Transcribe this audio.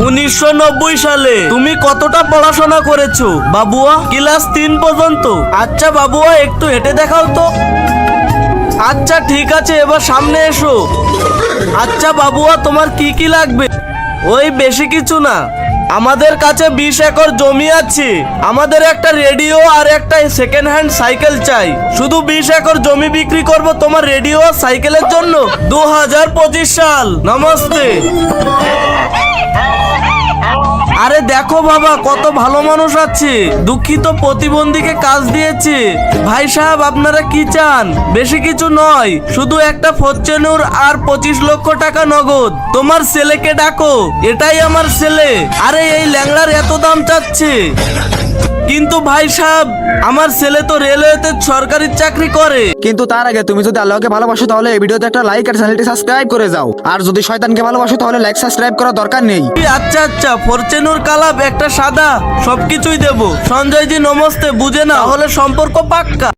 1990 সালে। তুমি কতটা পড়াশোনা করেছো বাবুয়া? ক্লাস 3 পর্যন্ত। আচ্ছা বাবুয়া, একটু হেঁটে দেখাও তো। আচ্ছা ঠিক আছে, এবার সামনে এসো। আচ্ছা বাবুয়া, তোমার কি কি লাগবে? ওই বেশি কিছু না, আমাদের কাছে 20 একর জমি আছে। আমাদের একটা রেডিও আর একটা সেকেন্ড হ্যান্ড সাইকেল চাই। শুধু 20 একর জমি বিক্রি করব তোমার রেডিও আর সাইকেলের জন্য। 2025 সাল। নমস্তে। আরে দেখো বাবা, কত ভালো মানুষ আছে। দুঃখিত প্রতিবন্ধীকে কাজ দিয়েছে। ভাই সাহেব, আপনারা কি চান? বেশি কিছু নয়, শুধু একটা ফরচুনার আর 25 লক্ষ টাকা নগদ। তোমার ছেলেকে ডাকো, এটাই আমার ছেলে। আরে এই ল্যাংড়ার এত দাম চাচ্ছে। কিন্তু ভাই সাহেব, আমার ছেলে তো রেলওয়েতে সরকারি চাকরি করে। কিন্তু তার আগে তুমি যদি আল্লাহকে ভালোবাসো তাহলে এই ভিডিওতে একটা লাইক আর চ্যানেলটি সাবস্ক্রাইব করে যাও। আর যদি শয়তানকে ভালোবাসো তাহলে লাইক সাবস্ক্রাইব করার দরকার নেই। আচ্ছা আচ্ছা, ফরচুনার কালাব একটা সাদা, সবকিছুই দেবো। সঞ্জয় জি নমস্তে, বুঝে না হলে সম্পর্ক পাক্কা।